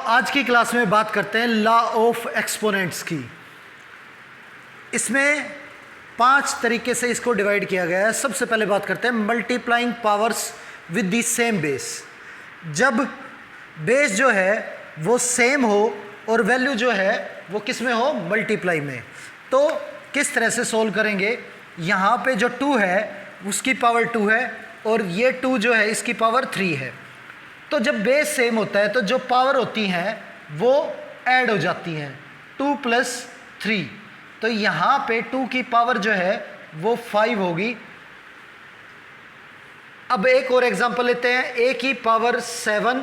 आज की क्लास में बात करते हैं लॉ ऑफ एक्सपोनेंट्स की। इसमें 5 तरीके से इसको डिवाइड किया गया है। सबसे पहले बात करते हैं multiplying powers with the same base. जब बेस जो है वो सेम हो और वैल्यू जो है वो किस में हो, मल्टीप्लाई में, तो किस तरह से सोल्व करेंगे। यहाँ पे जो 2 है उसकी पावर 2 है और ये 2 जो है इसकी पावर 3 है। तो जब बेस सेम होता है तो जो पावर होती हैं वो ऐड हो जाती हैं, 2 + 3। तो यहाँ पे 2 की पावर जो है वो 5 होगी। अब एक और एग्जांपल लेते हैं, a की पावर 7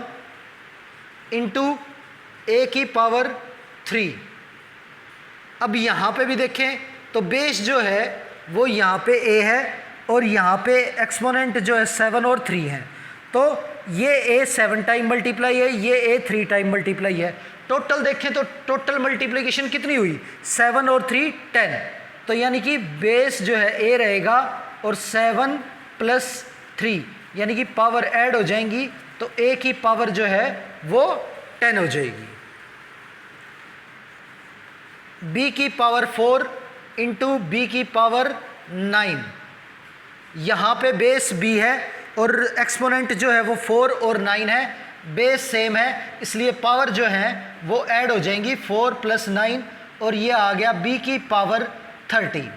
इंटू a की पावर 3। अब यहाँ पे भी देखें तो बेस जो है वो यहाँ पे a है और यहाँ पे एक्सपोनेंट जो है 7 और 3 है। तो ये a 7 टाइम मल्टीप्लाई है, ये a 3 टाइम मल्टीप्लाई है। टोटल देखें तो टोटल मल्टीप्लिकेशन कितनी हुई, 7 और 3 10। तो यानी कि बेस जो है a रहेगा और 7 + 3 यानी कि पावर ऐड हो जाएंगी, तो a की पावर जो है वो 10 हो जाएगी। b की पावर 4 इंटू b की पावर 9। यहाँ पे बेस b है और एक्सपोनेंट जो है वो 4 और 9 है। बेस सेम है इसलिए पावर जो है वो ऐड हो जाएंगी, 4 + 9 और ये आ गया b की पावर 30।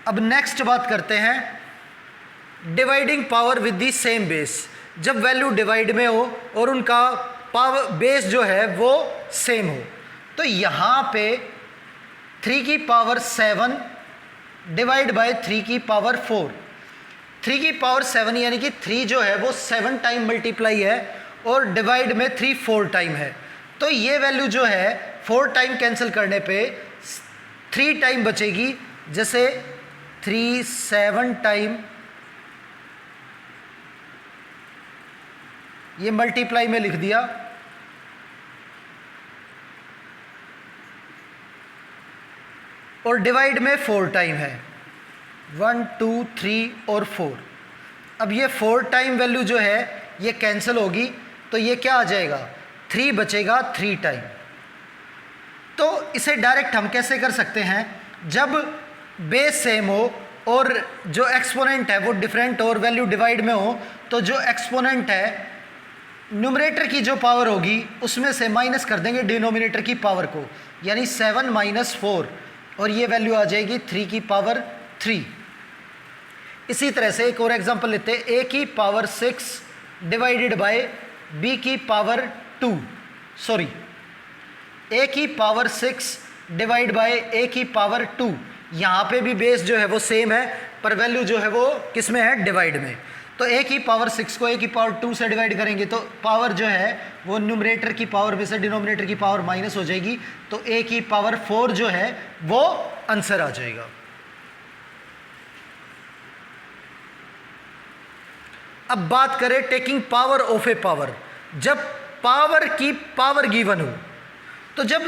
अब नेक्स्ट बात करते हैं dividing power with the same base. जब वैल्यू डिवाइड में हो और उनका पावर बेस जो है वो सेम हो, तो यहाँ पे 3 की पावर 7 डिवाइड बाय 3 की पावर 4। 3 की पावर 7 यानी कि 3 जो है वो 7 टाइम मल्टीप्लाई है और डिवाइड में 3 4 टाइम है। तो ये वैल्यू जो है 4 टाइम कैंसिल करने पे 3 टाइम बचेगी। जैसे 3 7 टाइम ये मल्टीप्लाई में लिख दिया और डिवाइड में 4 टाइम है, 1 2 3 और 4। अब ये 4 टाइम वैल्यू जो है ये कैंसिल होगी तो ये क्या आ जाएगा, 3 बचेगा 3 टाइम। तो इसे डायरेक्ट हम कैसे कर सकते हैं, जब बेस सेम हो और जो एक्सपोनेंट है वो डिफरेंट और वैल्यू डिवाइड में हो, तो जो एक्सपोनेंट है न्यूमरेटर की जो पावर होगी उसमें से माइनस कर देंगे डिनोमिनेटर की पावर को, यानी 7 - 4 और ये वैल्यू आ जाएगी 3 की पावर 3। इसी तरह से एक और एग्जांपल लेते हैं, a की पावर 6 डिवाइडेड बाय b की पावर 2, सॉरी a की पावर 6 डिवाइड बाय a की पावर 2। यहाँ पे भी बेस जो है वो सेम है पर वैल्यू जो है वो किस में है, डिवाइड में। तो a की पावर 6 को a की पावर 2 से डिवाइड करेंगे तो पावर जो है वो न्यूमरेटर की पावर में से डिनोमिनेटर की पावर माइनस हो जाएगी, तो a की पावर 4 जो है वो आंसर आ जाएगा। अब बात करें taking power of A power. जब पावर की पावर गिवन हो, तो जब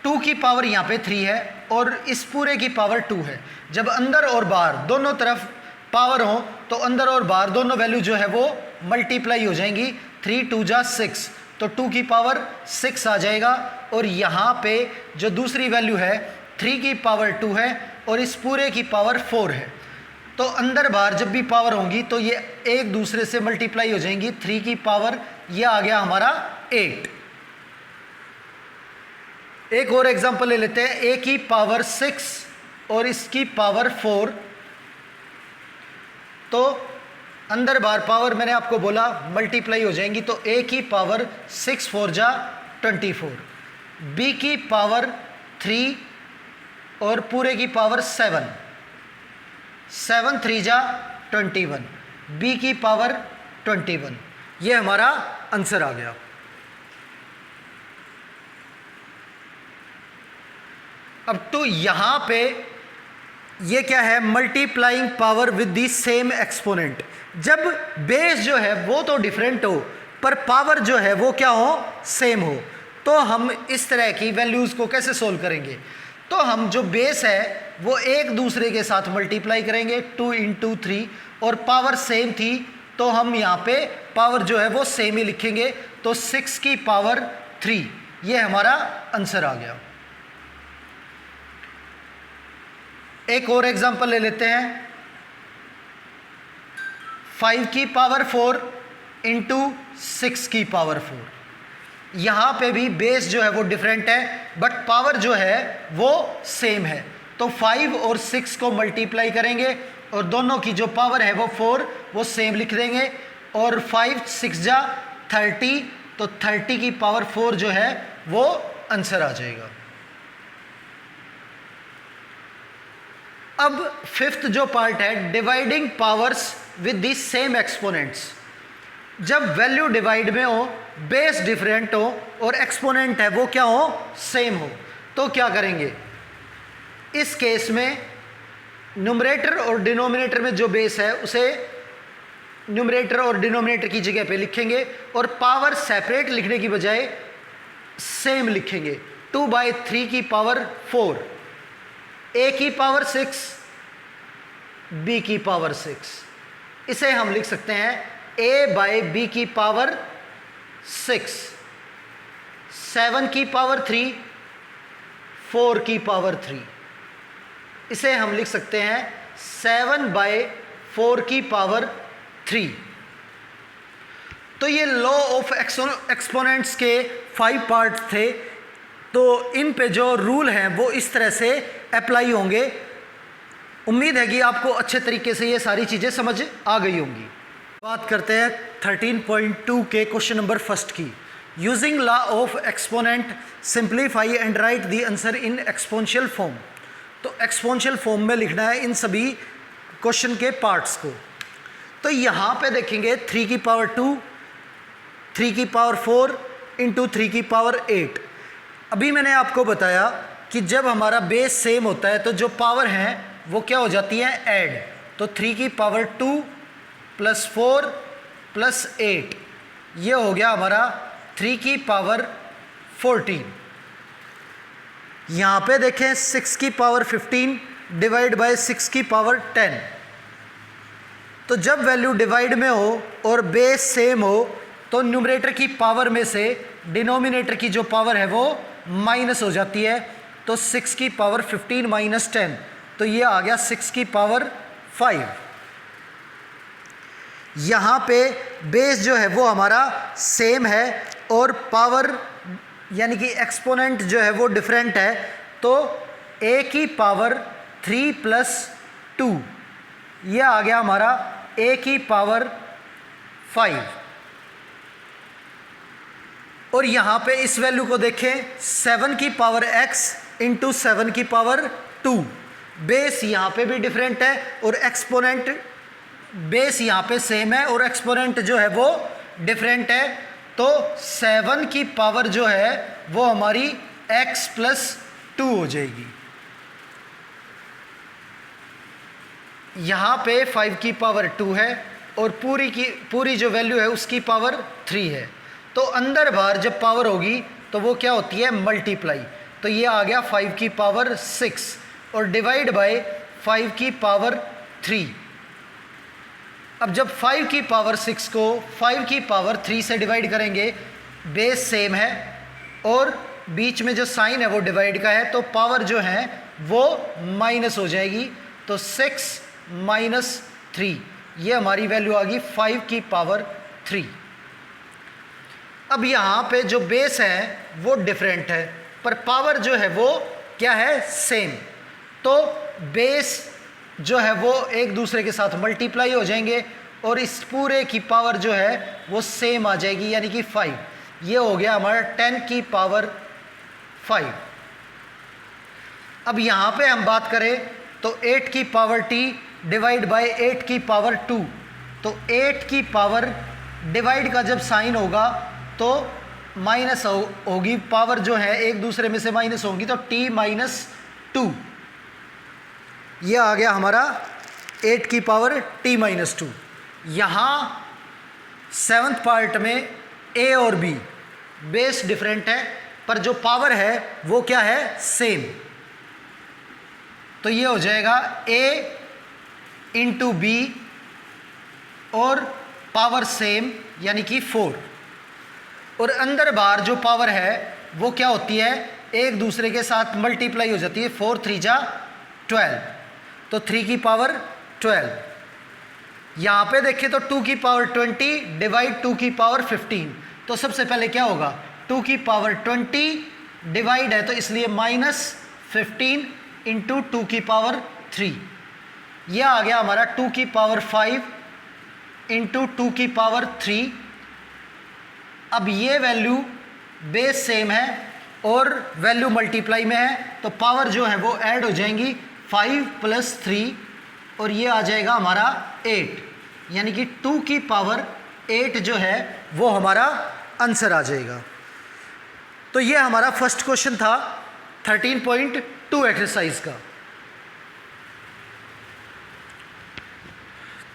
2 की पावर यहाँ पे 3 है और इस पूरे की पावर 2 है, जब अंदर और बाहर दोनों तरफ पावर हो तो अंदर और बाहर दोनों वैल्यू जो है वो मल्टीप्लाई हो जाएंगी। 3 2 जा 6 तो 2 की पावर 6 आ जाएगा और यहाँ पे जो दूसरी वैल्यू है 3 की पावर 2 है और इस पूरे की पावर 4 है। तो अंदर बाहर जब भी पावर होंगी तो ये एक दूसरे से मल्टीप्लाई हो जाएंगी। 3 की पावर ये आ गया हमारा 8। एक और एग्जांपल ले लेते हैं, a की पावर 6 और इसकी पावर 4। तो अंदर बाहर पावर मैंने आपको बोला मल्टीप्लाई हो जाएंगी, तो a की पावर 6 4 जा 24, b की पावर 3 और पूरे की पावर 7 7 3 जा 21, b की पावर 21। ये हमारा आंसर आ गया। अब तो यहाँ पे ये क्या है, multiplying power with the same exponent. जब बेस जो है वो तो डिफरेंट हो पर पावर जो है वो क्या हो, सेम हो, तो हम इस तरह की वैल्यूज़ को कैसे सोल्व करेंगे। तो हम जो बेस है वो एक दूसरे के साथ मल्टीप्लाई करेंगे, 2 × 3 और पावर सेम थी तो हम यहाँ पे पावर जो है वो सेम ही लिखेंगे। तो 6 की पावर 3, ये हमारा आंसर आ गया। एक और एग्जांपल ले लेते हैं। 5 की पावर 4 इंटू 6 की पावर 4। यहाँ पे भी बेस जो है वो डिफरेंट है, बट पावर जो है वो सेम है। तो 5 और 6 को मल्टीप्लाई करेंगे और दोनों की जो पावर है वो 4 वो सेम लिख देंगे, और 5 6 जा 30, तो 30 की पावर 4 जो है वो आंसर आ जाएगा। अब फिफ्थ जो पार्ट है, dividing powers with the same exponents. जब वैल्यू डिवाइड में हो, बेस डिफरेंट हो और एक्सपोनेंट है वो क्या हो, सेम हो, तो क्या करेंगे? इस केस में न्यूमरेटर और डिनोमिनेटर में जो बेस है उसे न्यूमरेटर और डिनोमिनेटर की जगह पे लिखेंगे, और पावर सेपरेट लिखने की बजाय सेम लिखेंगे। 2/3 की पावर 4, a की पावर 6, b की पावर 6। इसे हम लिख सकते हैं a/b की पावर 6, 7 की पावर 3, 4 की पावर 3। इसे हम लिख सकते हैं 7/4 की पावर 3। तो ये लॉ ऑफ एक्सपोनेंट्स के 5 पार्ट थे। तो इन पे जो रूल हैं वो इस तरह से अप्लाई होंगे। उम्मीद है कि आपको अच्छे तरीके से ये सारी चीज़ें समझ आ गई होंगी। बात करते हैं 13.2 के क्वेश्चन नंबर फर्स्ट की। Using law of exponent simplify and right the answer in exponential form. तो एक्सपोनेंशियल फॉर्म में लिखना है इन सभी क्वेश्चन के पार्ट्स को। तो यहाँ पे देखेंगे 3 की पावर 2, 3 की पावर 4 इंटू 3 की पावर 8। अभी मैंने आपको बताया कि जब हमारा बेस सेम होता है तो जो पावर हैं वो क्या हो जाती है, ऐड। तो 3 की पावर 2 प्लस 4 प्लस 8, ये हो गया हमारा 3 की पावर 14। यहाँ पे देखें 6 की पावर 15 डिवाइड बाय 6 की पावर 10। तो जब वैल्यू डिवाइड में हो और बेस सेम हो तो न्यूमरेटर की पावर में से डिनोमिनेटर की जो पावर है वो माइनस हो जाती है। तो 6 की पावर 15 माइनस 10, तो ये आ गया 6 की पावर 5। यहाँ पे बेस जो है वो हमारा सेम है और पावर यानी कि एक्सपोनेंट जो है वो डिफरेंट है। तो a की पावर 3 प्लस 2, ये आ गया हमारा a की पावर 5। और यहाँ पे इस वैल्यू को देखें 7 की पावर x इंटू 7 की पावर 2। बेस यहाँ पे भी डिफरेंट है और एक्सपोनेंट, बेस यहाँ पे सेम है और एक्सपोनेंट जो है वो डिफरेंट है। तो 7 की पावर जो है वो हमारी x प्लस 2 हो जाएगी। यहाँ पे 5 की पावर 2 है और पूरी जो वैल्यू है उसकी पावर 3 है। तो अंदर बाहर जब पावर होगी तो वो क्या होती है, मल्टीप्लाई। तो ये आ गया 5 की पावर 6 और डिवाइड बाय 5 की पावर 3। अब जब 5 की पावर 6 को 5 की पावर 3 से डिवाइड करेंगे, बेस सेम है और बीच में जो साइन है वो डिवाइड का है, तो पावर जो है वो माइनस हो जाएगी। तो 6 माइनस 3, ये हमारी वैल्यू आ गई 5 की पावर 3। अब यहाँ पे जो बेस है वो डिफरेंट है पर पावर जो है वो क्या है, सेम। तो बेस जो है वो एक दूसरे के साथ मल्टीप्लाई हो जाएंगे और इस पूरे की पावर जो है वो सेम आ जाएगी यानी कि 5। ये हो गया हमारा 10 की पावर 5। अब यहाँ पे हम बात करें तो 8 की पावर t डिवाइड बाय 8 की पावर 2। तो 8 की पावर डिवाइड का जब साइन होगा तो माइनस होगी, पावर जो है एक दूसरे में से माइनस होगी, तो t माइनस 2। ये आ गया हमारा 8 की पावर t माइनस 2। यहाँ 7th पार्ट में a और b बेस डिफरेंट है पर जो पावर है वो क्या है, सेम। तो ये हो जाएगा a इंटू b और पावर सेम यानी कि 4। और अंदर बाहर जो पावर है वो क्या होती है, एक दूसरे के साथ मल्टीप्लाई हो जाती है। 4 3 जा 12, तो 3 की पावर 12। यहाँ पे देखें तो 2 की पावर 20 डिवाइड 2 की पावर 15, तो सबसे पहले क्या होगा, 2 की पावर 20 डिवाइड है तो इसलिए -15 इंटू 2 की पावर 3, यह आ गया हमारा 2 की पावर 5 इंटू 2 की पावर 3। अब ये वैल्यू बेस सेम है और वैल्यू मल्टीप्लाई में है, तो पावर जो है वो ऐड हो जाएंगी, 5 + 3 और ये आ जाएगा हमारा 8, यानी कि 2 की पावर 8 जो है वो हमारा आंसर आ जाएगा। तो ये हमारा फर्स्ट क्वेश्चन था 13.2 एक्सरसाइज का।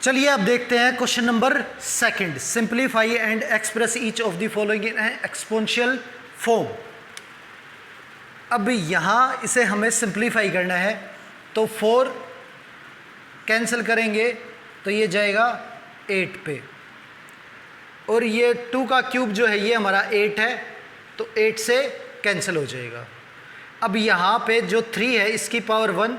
चलिए अब देखते हैं question number second, simplify and express each of the following in exponential form. अब यहाँ इसे हमें सिंप्लीफाई करना है, तो 4 कैंसिल करेंगे तो ये जाएगा 8 पे, और ये 2 का क्यूब जो है ये हमारा 8 है, तो 8 से कैंसिल हो जाएगा। अब यहाँ पे जो 3 है इसकी पावर 1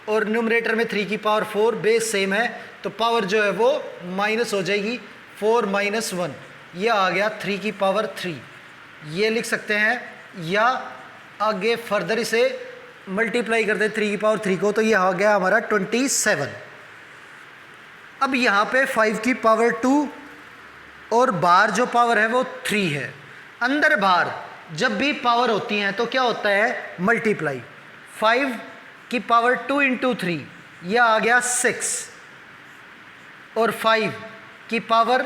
और न्यूमरेटर में 3 की पावर 4, बेस सेम है, तो पावर जो है वो माइनस हो जाएगी, 4 - 1, यह आ गया 3 की पावर 3, ये लिख सकते हैं, या आगे फर्दर इसे मल्टीप्लाई कर दे 3 की पावर 3 को, तो यह आ गया हमारा 27। अब यहाँ पे 5 की पावर 2 और बाहर जो पावर है वो 3 है। अंदर बाहर जब भी पावर होती हैं तो क्या होता है, मल्टीप्लाई। 5 की पावर 2 इंटू 3, यह आ गया 6, और 5 की पावर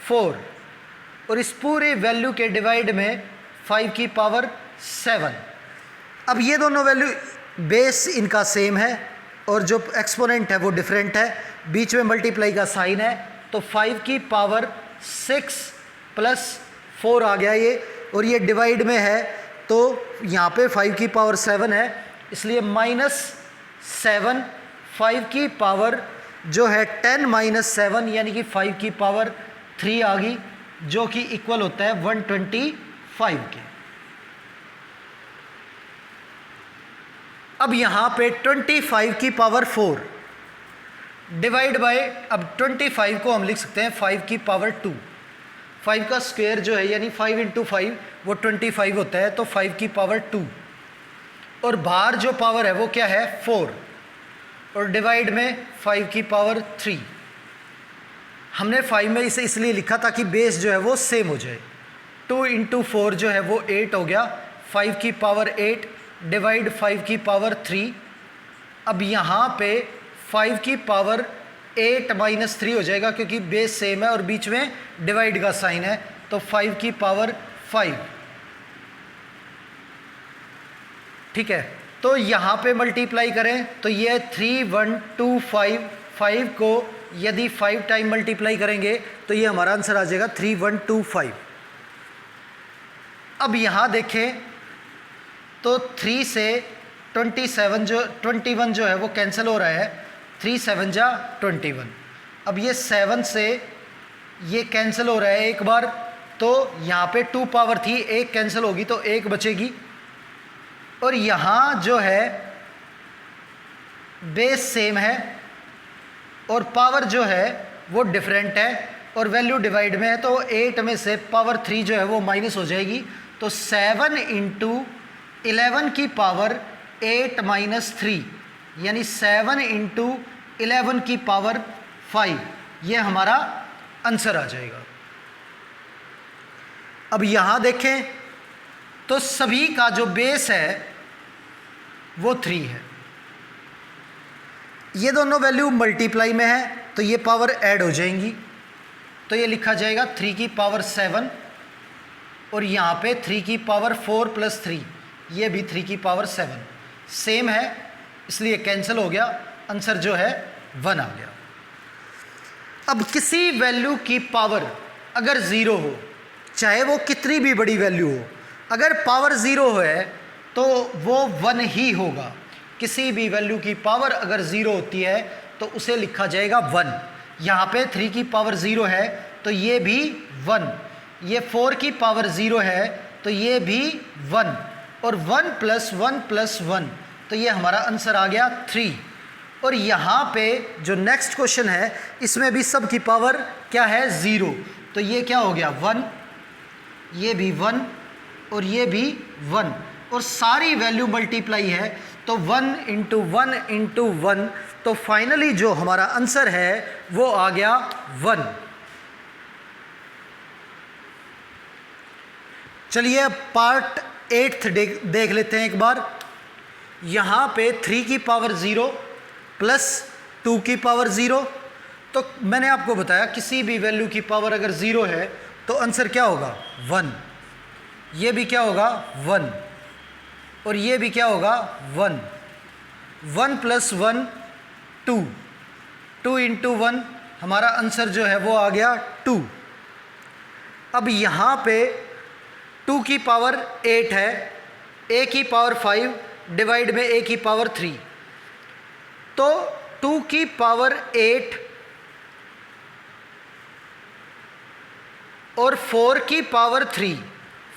4, और इस पूरे वैल्यू के डिवाइड में 5 की पावर 7। अब ये दोनों वैल्यू बेस इनका सेम है और जो एक्सपोनेंट है वो डिफरेंट है, बीच में मल्टीप्लाई का साइन है, तो 5 की पावर 6 + 4 आ गया ये, और ये डिवाइड में है तो यहाँ पे 5 की पावर 7 है, इसलिए -7, 5 की पावर जो है 10 - 7 यानी कि 5 की पावर 3 आ गई, जो कि इक्वल होता है 125 के। अब यहाँ पे 25 की पावर 4 डिवाइड बाय, अब 25 को हम लिख सकते हैं 5 की पावर 2, 5 का स्क्वायर जो है यानी 5 × 5 वो 25 होता है, तो 5 की पावर 2, और बाहर जो पावर है वो क्या है 4, और डिवाइड में 5 की पावर 3। हमने 5 में इसे इसलिए लिखा ताकि बेस जो है वो सेम हो जाए। 2 × 4 जो है वो 8 हो गया, 5 की पावर 8 डिवाइड 5 की पावर 3। अब यहाँ पे 5 की पावर 8 - 3 हो जाएगा क्योंकि बेस सेम है और बीच में डिवाइड का साइन है, तो 5 की पावर 5, ठीक है। तो यहाँ पे मल्टीप्लाई करें तो ये 3125, 5 को यदि 5 टाइम मल्टीप्लाई करेंगे तो ये हमारा आंसर आ जाएगा 3125। अब यहाँ देखें तो 3 से 21 जो है वो कैंसिल हो रहा है, 3 × 7 = 21। अब ये 7 से ये कैंसिल हो रहा है एक बार, तो यहाँ पे 2 पावर थी, 1 कैंसिल होगी तो 1 बचेगी, और यहाँ जो है बेस सेम है और पावर जो है वो डिफरेंट है, और वैल्यू डिवाइड में है, तो 8 में से पावर 3 जो है वो माइनस हो जाएगी, तो 7 × 11 की पावर 8 - 3 यानी 7 × 11 की पावर 5, ये हमारा आंसर आ जाएगा। अब यहाँ देखें तो सभी का जो बेस है वो 3 है, ये दोनों वैल्यू मल्टीप्लाई में है तो ये पावर ऐड हो जाएंगी, तो ये लिखा जाएगा 3 की पावर 7, और यहाँ पे 3 की पावर 4 + 3, ये भी 3 की पावर 7 सेम है, इसलिए कैंसिल हो गया, आंसर जो है 1 आ गया। अब किसी वैल्यू की पावर अगर 0 हो, चाहे वो कितनी भी बड़ी वैल्यू हो, अगर पावर 0 है तो वो 1 ही होगा। किसी भी वैल्यू की पावर अगर 0 होती है तो उसे लिखा जाएगा 1। यहाँ पे 3 की पावर 0 है तो ये भी 1, ये 4 की पावर 0 है तो ये भी 1, और 1 + 1 + 1, तो ये हमारा आंसर आ गया 3। और यहाँ पे जो नेक्स्ट क्वेश्चन है इसमें भी सब की पावर क्या है 0, तो ये क्या हो गया 1, ये भी 1 और ये भी 1, और सारी वैल्यू मल्टीप्लाई है तो 1 × 1 × 1, तो फाइनली जो हमारा आंसर है वो आ गया 1। चलिए पार्ट 8 देख लेते हैं एक बार। यहाँ पे 3 की पावर 0 प्लस 2 की पावर 0, तो मैंने आपको बताया किसी भी वैल्यू की पावर अगर 0 है तो आंसर क्या होगा 1, ये भी क्या होगा 1, और ये भी क्या होगा 1, 1 + 1 2, 2 × 1, हमारा आंसर जो है वो आ गया 2। अब यहाँ पे 2 की पावर 8 है, a की पावर 5 डिवाइड में a की पावर 3, तो 2 की पावर 8 और 4 की पावर 3,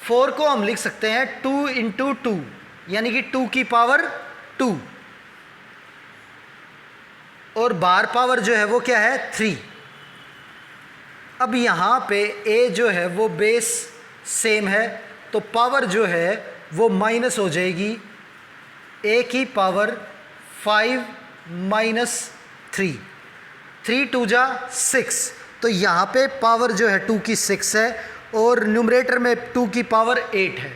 4 को हम लिख सकते हैं 2 × 2, यानी कि 2 की पावर 2, और बाहर पावर जो है वो क्या है 3। अब यहाँ पे a जो है वो बेस सेम है तो पावर जो है वो माइनस हो जाएगी, a की पावर 5 - 3, 3 × 2 = 6, तो यहाँ पे पावर जो है 2 की 6 है और न्यूमरेटर में 2 की पावर 8 है,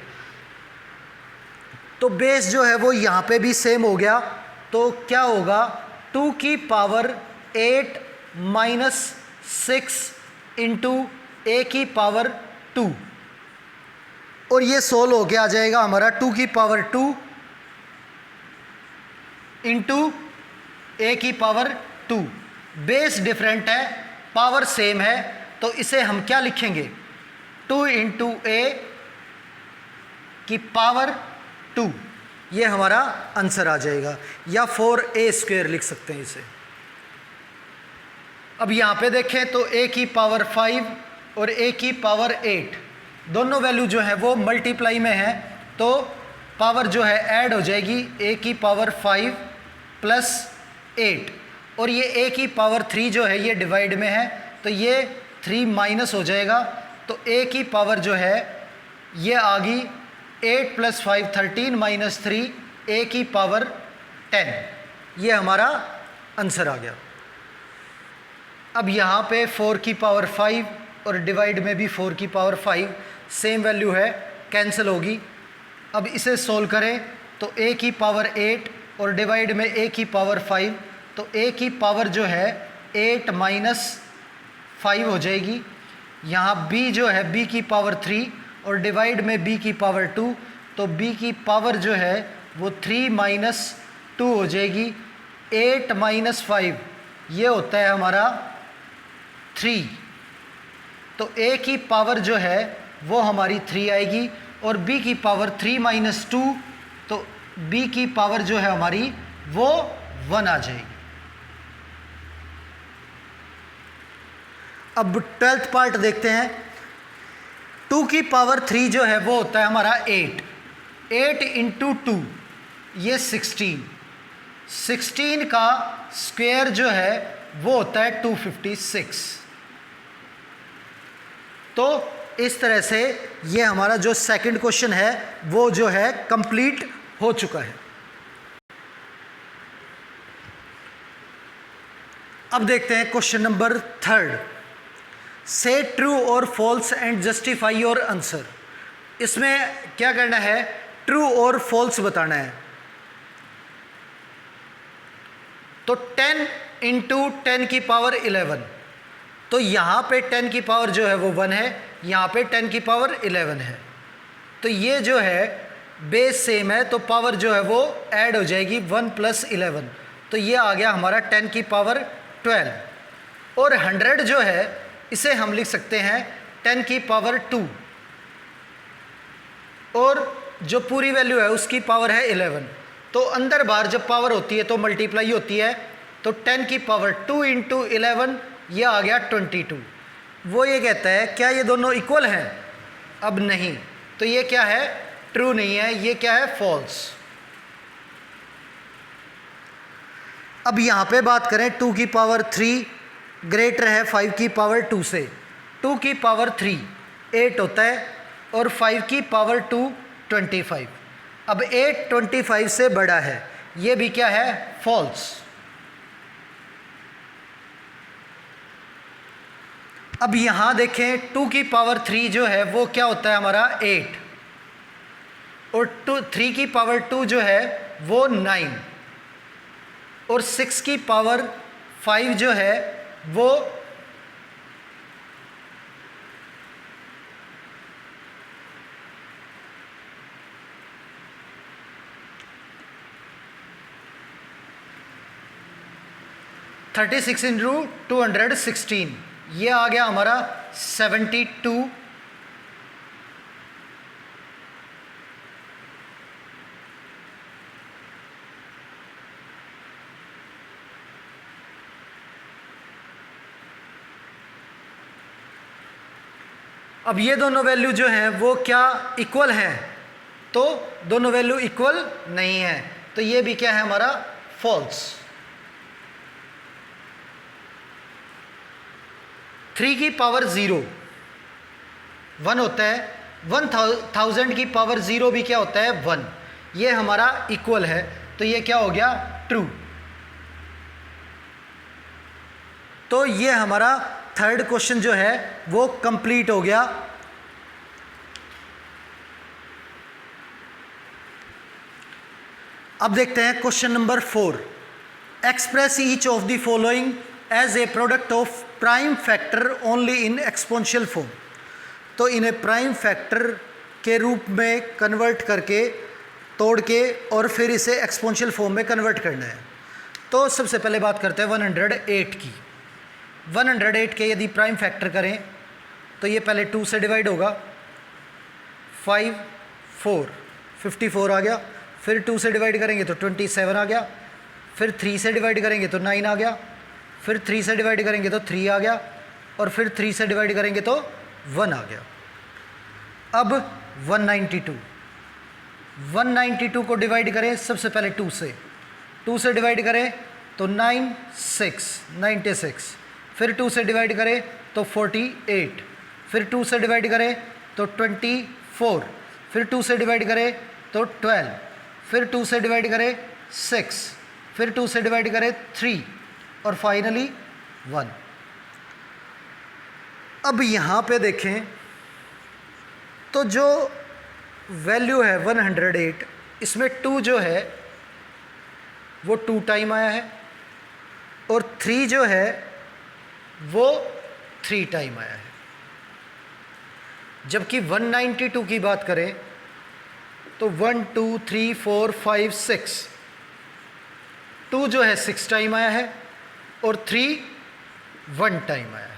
तो बेस जो है वो यहाँ पे भी सेम हो गया, तो क्या होगा 2 की पावर 8 - 6 × a की पावर 2, और ये सोल्व होके आ जाएगा हमारा 2 की पावर 2 × a की पावर 2। बेस डिफरेंट है, पावर सेम है, तो इसे हम क्या लिखेंगे 2 × a की पावर 2, ये हमारा आंसर आ जाएगा, या 4a² लिख सकते हैं इसे। अब यहाँ पे देखें तो a की पावर 5 और a की पावर 8 दोनों वैल्यू जो है वो मल्टीप्लाई में है, तो पावर जो है ऐड हो जाएगी, a की पावर 5 + 8, और ये a की पावर 3 जो है ये डिवाइड में है, तो ये 3 माइनस हो जाएगा, तो a की पावर जो है ये आ गई 8 + 5 13 - 3 a की पावर 10, ये हमारा आंसर आ गया। अब यहाँ पे 4 की पावर 5 और डिवाइड में भी 4 की पावर 5 सेम वैल्यू है, कैंसिल होगी। अब इसे सोल्व करें तो a की पावर 8 और डिवाइड में a की पावर 5, तो a की पावर जो है 8 - 5 हो जाएगी। यहाँ b जो है b की पावर 3 और डिवाइड में b की पावर 2, तो b की पावर जो है वो 3 - 2 हो जाएगी। 8 - 5 ये होता है हमारा 3, तो a की पावर जो है वो हमारी 3 आएगी, और b की पावर 3 - 2, तो b की पावर जो है हमारी वो 1 आ जाएगी। अब 12th पार्ट देखते हैं। 2 की पावर 3 जो है वो होता है हमारा 8, 8 × 2 ये 16, 16 का स्क्वायर जो है वो होता है 256। तो इस तरह से ये हमारा जो सेकंड क्वेश्चन है वो जो है कंप्लीट हो चुका है। अब देखते हैं क्वेश्चन नंबर 3, से ट्रू और false and justify your answer. इसमें क्या करना है, ट्रू और फॉल्स बताना है। तो 10 × 10 की पावर 11, तो यहाँ पे 10 की पावर जो है वो 1 है, यहाँ पे 10 की पावर 11 है, तो ये जो है बेस सेम है, तो पावर जो है वो ऐड हो जाएगी 1 + 11, तो ये आ गया हमारा 10 की पावर 12। और 100 जो है इसे हम लिख सकते हैं 10 की पावर 2, और जो पूरी वैल्यू है उसकी पावर है 11, तो अंदर बाहर जब पावर होती है तो मल्टीप्लाई होती है, तो 10 की पावर 2 × 11 ये आ गया 22। वो ये कहता है क्या ये दोनों इक्वल हैं? अब नहीं, तो ये क्या है? ट्रू नहीं है, ये क्या है? फॉल्स। अब यहाँ पे बात करें 2 की पावर 3 ग्रेटर है 5 की पावर 2 से। 2 की पावर 3 8 होता है और 5 की पावर 2 25। अब 8 25 से बड़ा है, ये भी क्या है? फॉल्स। अब यहाँ देखें 2 की पावर 3 जो है वो क्या होता है हमारा? 8 और 3 की पावर 2 जो है वो 9 और 6 की पावर 5 जो है वो 36 इंटू 216, ये आ गया हमारा 72। अब ये दोनों वैल्यू जो हैं वो क्या इक्वल हैं? तो दोनों वैल्यू इक्वल नहीं है, तो ये भी क्या है हमारा? फॉल्स। 3 की पावर 0 1 होता है, 1000 की पावर 0 भी क्या होता है? 1। ये हमारा इक्वल है, तो ये क्या हो गया? ट्रू। तो ये हमारा थर्ड क्वेश्चन जो है वो कंप्लीट हो गया। अब देखते हैं question number 4। Express each of the following as a product of prime factor only in exponential form. तो इन्हें प्राइम फैक्टर के रूप में कन्वर्ट करके, तोड़ के और फिर इसे एक्सपोनेंशियल फॉर्म में कन्वर्ट करना है। तो सबसे पहले बात करते हैं 108 की। 108 के यदि प्राइम फैक्टर करें तो ये पहले 2 से डिवाइड होगा, 5 4 54 आ गया। फिर 2 से डिवाइड करेंगे तो 27 आ गया। फिर 3 से डिवाइड करेंगे तो 9 आ गया। फिर 3 से डिवाइड करेंगे तो 3 आ गया और फिर 3 से डिवाइड करेंगे तो 1 आ गया। अब 192 को डिवाइड करें सबसे पहले 2 से डिवाइड करें तो 96। फिर 2 से डिवाइड करें तो 48। फिर 2 से डिवाइड करें तो 24। फिर 2 से डिवाइड करें तो 12। फिर 2 से डिवाइड करें 6। फिर 2 से डिवाइड करें 3 और फाइनली 1। अब यहाँ पे देखें तो जो वैल्यू है 108, इसमें 2 जो है वो 2 टाइम आया है और 3 जो है वो 3 टाइम आया है। जबकि 192 की बात करें तो 1 2 3 4 5 6, 2 जो है 6 टाइम आया है और 3 1 टाइम आया है।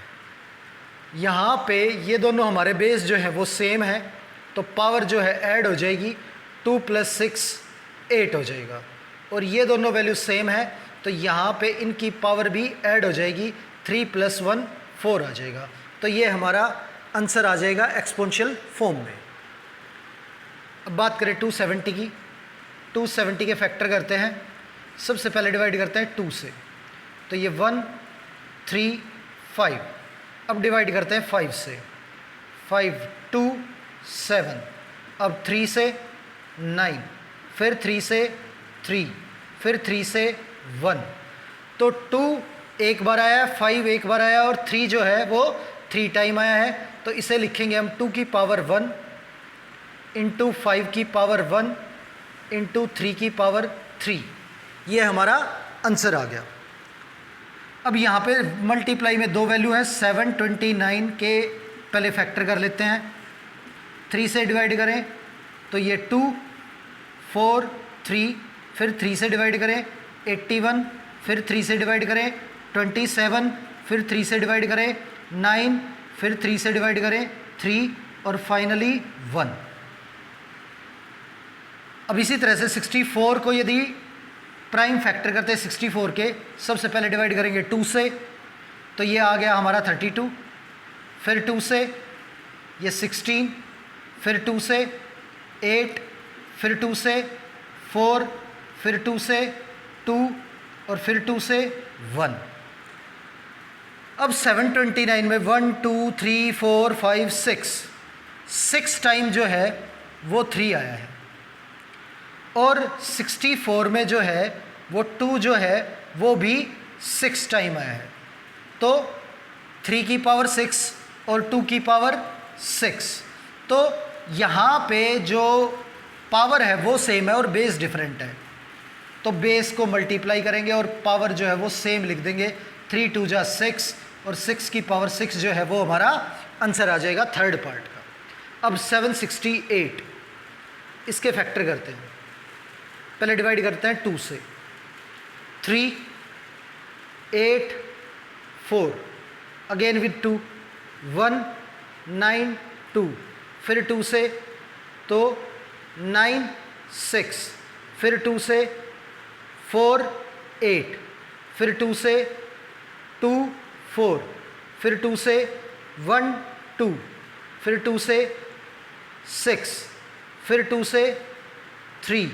यहाँ पे ये दोनों हमारे बेस जो है वो सेम है, तो पावर जो है ऐड हो जाएगी, 2 + 6 8 हो जाएगा। और ये दोनों वैल्यू सेम है, तो यहाँ पे इनकी पावर भी ऐड हो जाएगी, 3 + 1 4 आ जाएगा। तो ये हमारा आंसर आ जाएगा एक्सपोनेंशियल फॉर्म में। अब बात करें 270 की। 270 के फैक्टर करते हैं, सबसे पहले डिवाइड करते हैं 2 से, तो ये 1 3 5। अब डिवाइड करते हैं 5 से, 5 2 7। अब 3 से 9, फिर 3 से 3, फिर 3 से 1। तो 2 एक बार आया, 5 एक बार आया और 3 जो है वो 3 टाइम आया है। तो इसे लिखेंगे हम 2 की पावर 1 इंटू 5 की पावर 1 इंटू 3 की पावर 3। ये हमारा आंसर आ गया। अब यहाँ पे मल्टीप्लाई में 2 वैल्यू हैं, 729 के पहले फैक्टर कर लेते हैं। 3 से डिवाइड करें तो ये 2 4 3, फिर 3 से डिवाइड करें 81, फिर 3 से डिवाइड करें 27, फिर 3 से डिवाइड करें 9, फिर 3 से डिवाइड करें 3 और फाइनली 1। अब इसी तरह से 64 को यदि प्राइम फैक्टर करते हैं 64 के, सबसे पहले डिवाइड करेंगे 2 से, तो ये आ गया हमारा 32। फिर 2 से ये 16, फिर 2 से 8, फिर 2 से 4, फिर 2 से 2 और फिर 2 से 1। अब 729 में 1 2 3 4 5 6 टाइम जो है वो 3 आया है, और 64 में जो है वो 2 जो है वो भी 6 टाइम आया है। तो 3 की पावर 6 और 2 की पावर 6, तो यहाँ पे जो पावर है वो सेम है और बेस डिफरेंट है, तो बेस को मल्टीप्लाई करेंगे और पावर जो है वो सेम लिख देंगे। 3 2 जा 6 और 6 की पावर 6 जो है वो हमारा आंसर आ जाएगा थर्ड पार्ट का। अब 768, इसके फैक्टर करते हैं। पहले डिवाइड करते हैं 2 से। 3 8 4 अगेन विद 2, 1 9 2, फिर 2 से तो 9 6, फिर 2 से 4 8, फिर 2 से 2 4, फिर 2 से 1 2, फिर 2 से 6, फिर 2 से 3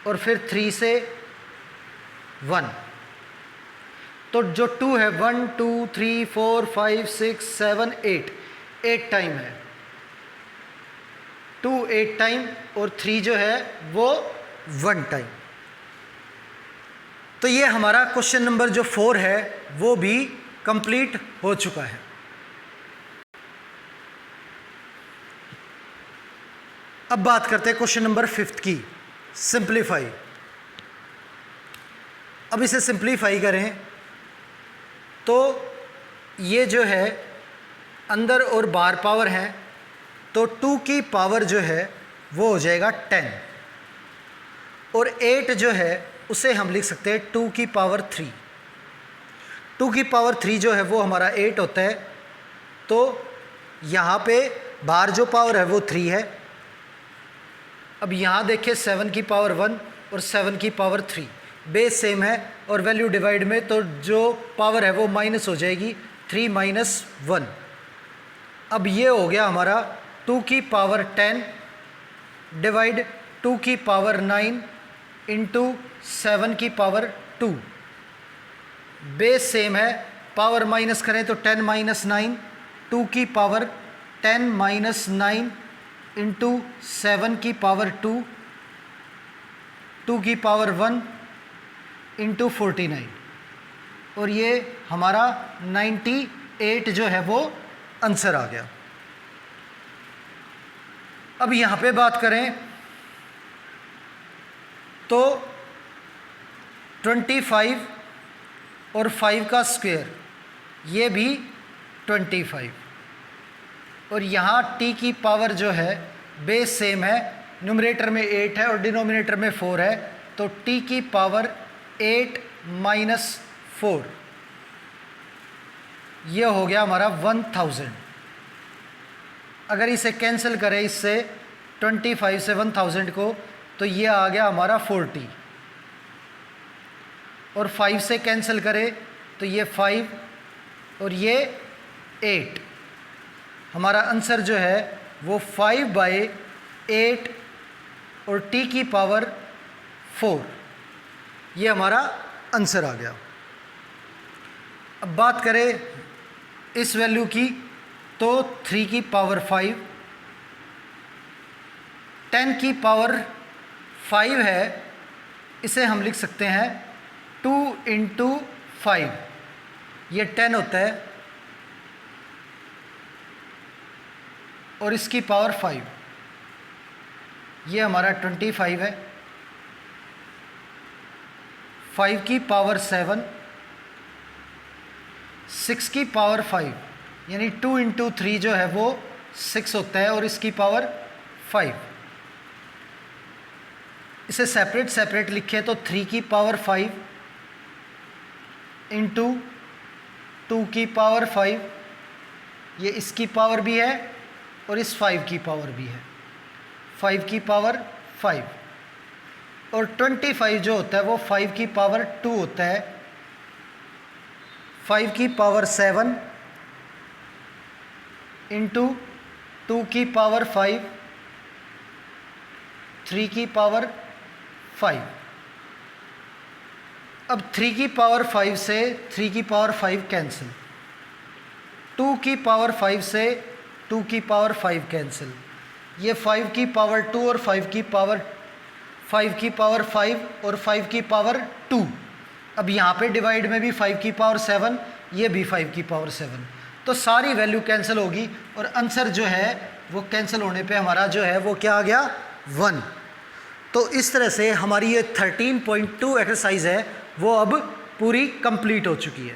और फिर 3 से 1। तो जो 2 है 1 2 3 4 5 6 7 8 टाइम है। 2 8 टाइम और 3 जो है वो 1 टाइम। तो ये हमारा क्वेश्चन नंबर जो 4 है वो भी कंप्लीट हो चुका है। अब बात करते हैं क्वेश्चन नंबर 5 की, सिंप्लीफाई। अब इसे सिंप्लीफाई करें तो ये जो है अंदर और बाहर पावर है, तो 2 की पावर जो है वो हो जाएगा 10 और 8 जो है उसे हम लिख सकते हैं 2 की पावर 3। 2 की पावर 3 जो है वो हमारा 8 होता है, तो यहाँ पे बाहर जो पावर है वो 3 है। अब यहाँ देखिए 7 की पावर 1 और 7 की पावर 3, बेस सेम है और वैल्यू डिवाइड में तो जो पावर है वो माइनस हो जाएगी, 3 माइनस 1। अब ये हो गया हमारा 2 की पावर 10 डिवाइड 2 की पावर 9 इंटू 7 की पावर 2, बेस सेम है, पावर माइनस करें तो 10 माइनस 9, 2 की पावर 10 माइनस 9 इंटू 7 की पावर 2, 2 की पावर 1 इंटू 49, और ये हमारा 98 जो है वो आंसर आ गया। अब यहाँ पे बात करें तो 25 और 5 का स्क्वायर ये भी 25, और यहाँ t की पावर जो है बेस सेम है, न्यूमरेटर में 8 है और डिनोमिनेटर में 4 है, तो t की पावर 8 माइनस 4, ये हो गया हमारा 1000। अगर इसे कैंसिल करें इससे 25 से 1000 को, तो ये आ गया हमारा 40, और 5 से कैंसिल करें तो ये 5 और ये 8। हमारा आंसर जो है वो 5/8 और t की पावर 4, ये हमारा आंसर आ गया। अब बात करें इस वैल्यू की, तो 3 की पावर 5, 10 की पावर 5 है, इसे हम लिख सकते हैं 2 इंटू 5, ये 10 होता है, और इसकी पावर 5, ये हमारा 25 है। 5 की पावर 7, 6 की पावर 5, यानी 2 इंटू 3 जो है वो 6 होता है, और इसकी पावर 5। इसे सेपरेट सेपरेट लिखे तो 3 की पावर 5 इंटू 2 की पावर 5, ये इसकी पावर भी है और इस 5 की पावर भी है, 5 की पावर 5, और 25 जो होता है वो 5 की पावर 2 होता है। 5 की पावर 7 इंटू 2 की पावर 5, 3 की पावर 5। अब 3 की पावर 5 से 3 की पावर 5 कैंसिल, 2 की पावर 5 से 2 की पावर 5 कैंसिल, ये 5 की पावर 2 और 5 की पावर 5 और 5 की पावर 2। अब यहाँ पे डिवाइड में भी 5 की पावर 7, ये भी 5 की पावर 7, तो सारी वैल्यू कैंसिल होगी और आंसर जो है वो कैंसिल होने पे हमारा जो है वो क्या आ गया, 1। तो इस तरह से हमारी ये 13.2 एक्सरसाइज है वो अब पूरी कंप्लीट हो चुकी है।